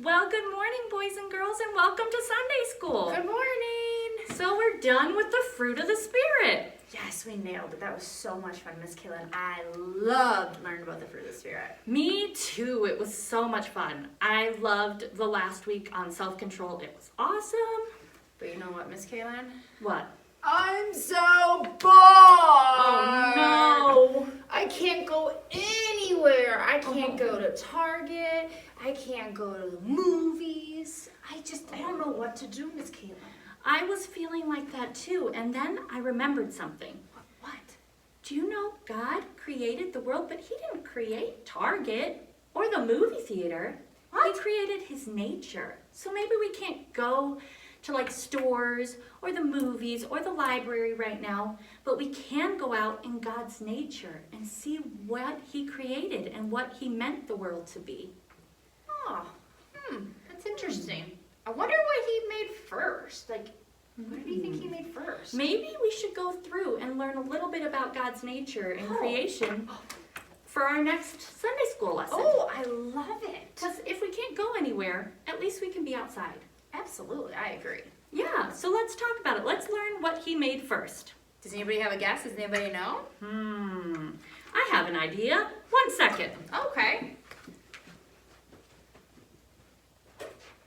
Well, good morning, boys and girls, and welcome to Sunday school. Good morning. So we're done with the fruit of the Spirit. Yes, we nailed it. That was so much fun, Miss Kaylin. I loved learning about the fruit of the Spirit. Me too. It was so much fun. I loved the last week on self-control. It was awesome. But you know what, Miss Kaylin? What? I'm so bored. Oh, no. I can't go anywhere. I can't go to Target. I can't go to the movies. I don't know what to do, Miss Kaylin. I was feeling like that too, and then I remembered something. What? Do you know God created the world, but he didn't create Target or the movie theater. What? He created his nature. So maybe we can't go to like stores or the movies or the library right now, but we can go out in God's nature and see what he created and what he meant the world to be. Oh, that's interesting. I wonder what he made first. Like, what do you think he made first? Maybe we should go through and learn a little bit about God's nature and creation for our next Sunday school lesson. Oh, I love it. Because if we can't go anywhere, at least we can be outside. Absolutely, I agree. Yeah, so let's talk about it. Let's learn what he made first. Does anybody have a guess? Does anybody know? I have an idea. 1 second. Okay.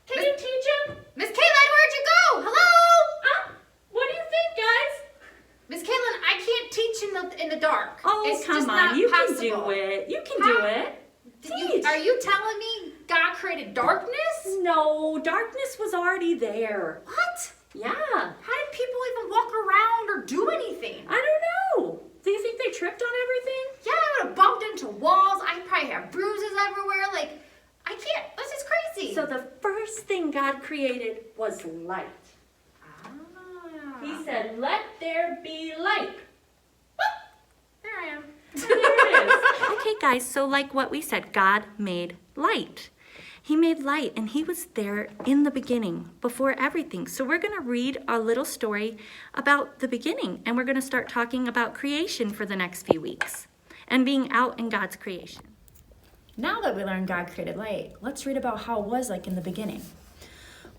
Can you teach him? Miss Kaylin, where'd you go? Hello? What do you think, guys? Miss Kaylin, I can't teach in the dark. Oh, it's come just on. not You possible. can do it. You can do it. Teach. Are you telling me God created darkness? No, darkness was already there. What? Yeah. How did people even walk around or do anything? I don't know. Do you think they tripped on everything? Yeah, I would have bumped into walls. I probably have bruises everywhere. Like, I can't. This is crazy. So the first thing God created was light. He said, "Let there be light." There I am. There it is. Okay, guys, so like what we said, God made light. He made light, and he was there in the beginning, before everything. So we're going to read a little story about the beginning, and we're going to start talking about creation for the next few weeks and being out in God's creation. Now that we learned God created light, let's read about how it was like in the beginning.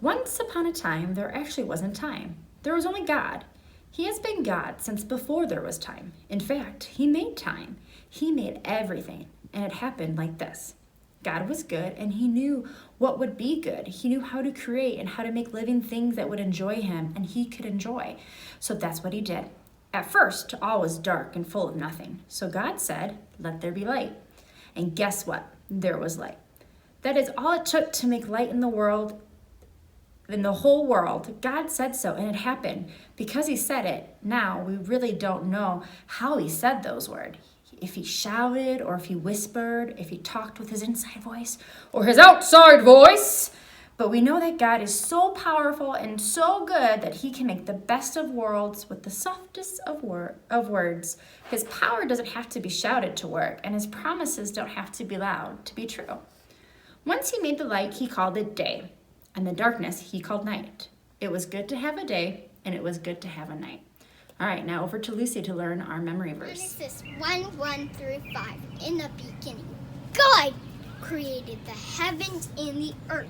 Once upon a time, there actually wasn't time. There was only God. He has been God since before there was time. In fact, he made time. He made everything, and it happened like this. God was good, and he knew what would be good. He knew how to create and how to make living things that would enjoy him, and he could enjoy. So that's what he did. At first, all was dark and full of nothing. So God said, "Let there be light." And guess what? There was light. That is all it took to make light in the world, in the whole world. God said so, and it happened. Because he said it, now we really don't know how he said those words. If he shouted, or if he whispered, if he talked with his inside voice, or his outside voice. But we know that God is so powerful and so good that he can make the best of worlds with the softest of words. His power doesn't have to be shouted to work, and his promises don't have to be loud to be true. Once he made the light, he called it day, and the darkness he called night. It was good to have a day, and it was good to have a night. All right, now over to Lucy to learn our memory verse. Genesis 1:1 through 5. In the beginning, God created the heavens and the earth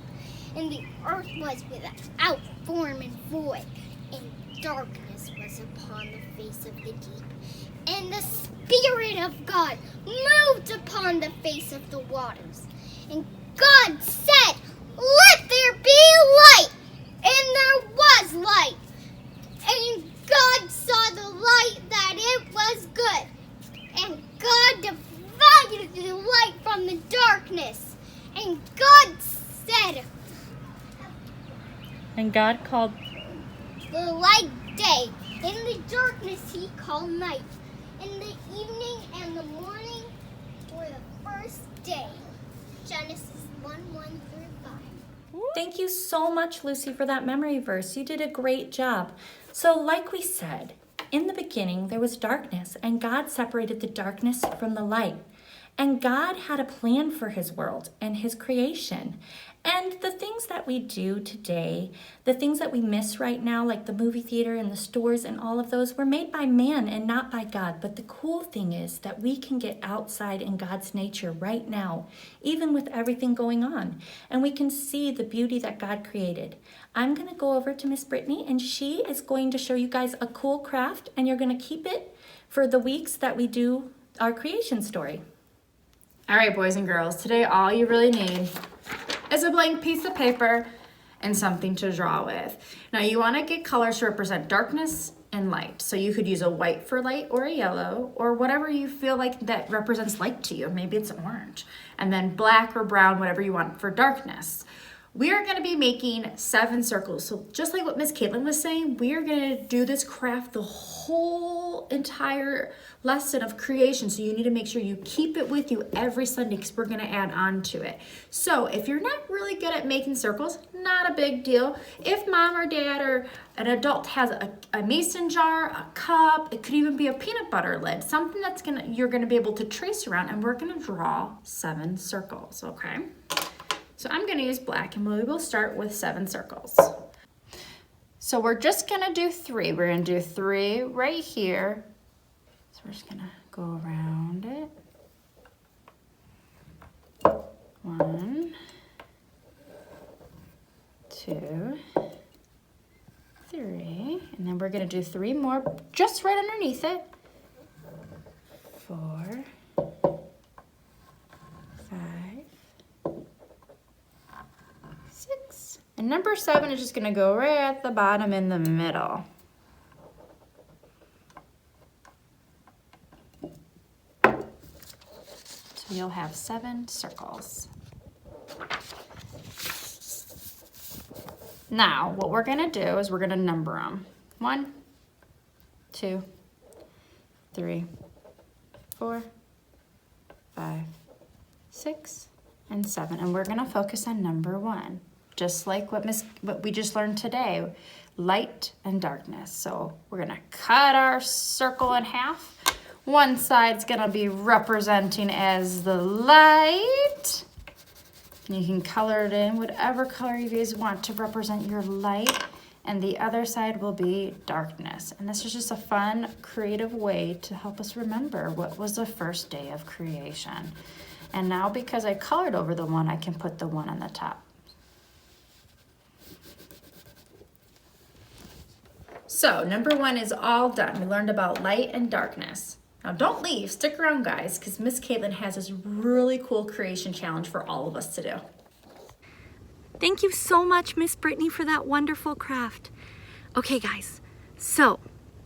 was without form and void, and darkness was upon the face of the deep. And the Spirit of God moved upon the face of the waters. And God said, "Let there be light," and there was light. And God saw the light that it was good. And God divided the light from the darkness. And God said, And God called the light day, and the darkness he called night. And the evening and the morning were the first day. Genesis 1:1 through 5. Thank you so much, Lucy, for that memory verse. You did a great job. So like we said, in the beginning there was darkness, and God separated the darkness from the light. And God had a plan for his world and his creation. And the things that we do today, the things that we miss right now, like the movie theater and the stores and all of those, were made by man and not by God. But the cool thing is that we can get outside in God's nature right now, even with everything going on. And we can see the beauty that God created. I'm going to go over to Miss Brittany, and she is going to show you guys a cool craft, and you're going to keep it for the weeks that we do our creation story. All right, boys and girls, today all you really need is a blank piece of paper and something to draw with. Now you want to get colors to represent darkness and light. So you could use a white for light or a yellow or whatever you feel like that represents light to you. Maybe it's orange. And then black or brown, whatever you want for darkness. We are going to be making 7 circles. So just like what Miss Caitlin was saying, we are going to do this craft the whole entire lesson of creation. So you need to make sure you keep it with you every Sunday because we're going to add on to it. So if you're not really good at making circles, not a big deal. If mom or dad or an adult has a mason jar, a cup, it could even be a peanut butter lid, something that's you're going to be able to trace around, and we're going to draw 7 circles, okay? So I'm going to use black, and we will start with 7 circles. So we're just going to do 3. We're going to do 3 right here. So we're just going to go around it. 1, 2, 3. And then we're going to do 3 more just right underneath it. 4, 5, 6. And number 7 is just going to go right at the bottom in the middle. So you'll have 7 circles. Now, what we're going to do is we're going to number them. 1, 2, 3, 4, 5, 6, and 7. And we're going to focus on number 1. Just like what we just learned today, light and darkness. So we're gonna cut our circle in half. One side's gonna be representing as the light. And you can color it in whatever color you guys want to represent your light. And the other side will be darkness. And this is just a fun, creative way to help us remember what was the first day of creation. And now because I colored over the 1, I can put the 1 on the top. So number 1 is all done. We learned about light and darkness. Now don't leave, stick around guys, because Miss Caitlin has this really cool creation challenge for all of us to do. Thank you so much, Miss Brittany, for that wonderful craft. Okay guys, so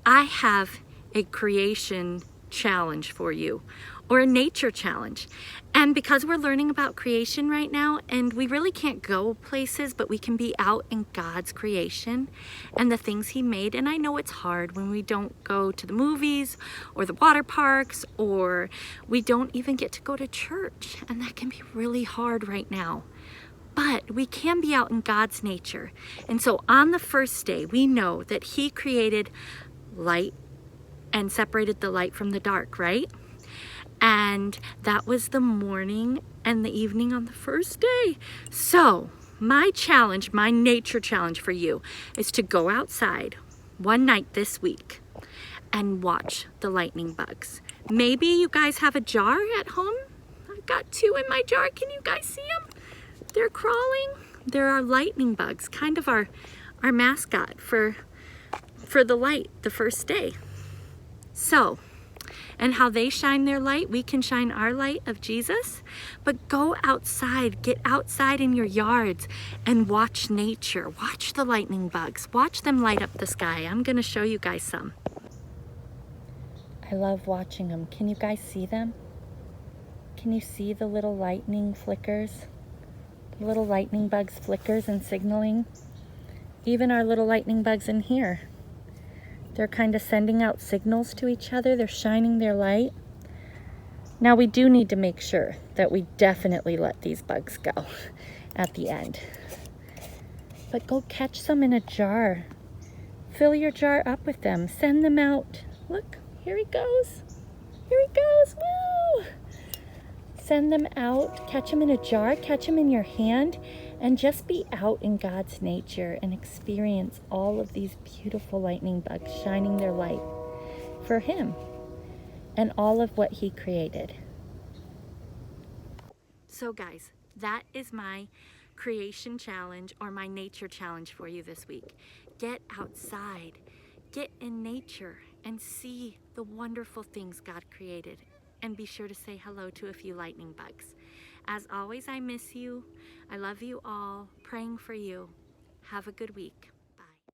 I have a creation challenge for you, or a nature challenge. And because we're learning about creation right now, and we really can't go places, but we can be out in God's creation and the things he made. And I know it's hard when we don't go to the movies or the water parks, or we don't even get to go to church. And that can be really hard right now. But we can be out in God's nature. And so on the first day, we know that he created light and separated the light from the dark, right? And that was the morning and the evening on the first day. So my challenge, my nature challenge for you, is to go outside one night this week and watch the lightning bugs. Maybe you guys have a jar at home. I've got 2 in my jar. Can you guys see them? They're crawling. There are lightning bugs, kind of our mascot for the light the first day. So, and how they shine their light, we can shine our light of Jesus. But go outside, get outside in your yards and watch nature. Watch the lightning bugs. Watch them light up the sky. I'm gonna show you guys some. I love watching them. Can you guys see them? Can you see the little lightning flickers? The little lightning bugs flickers and signaling. Even our little lightning bugs in here. They're kind of sending out signals to each other. They're shining their light. Now we do need to make sure that we definitely let these bugs go at the end. But go catch some in a jar. Fill your jar up with them. Send them out. Look, here he goes. Here he goes. Woo! send them out, catch them in a jar, catch them in your hand, and just be out in God's nature and experience all of these beautiful lightning bugs shining their light for Him and all of what He created. So guys, that is my creation challenge or my nature challenge for you this week. Get outside, get in nature, and see the wonderful things God created. And be sure to say hello to a few lightning bugs. As always, I miss you. I love you all. Praying for you. Have a good week.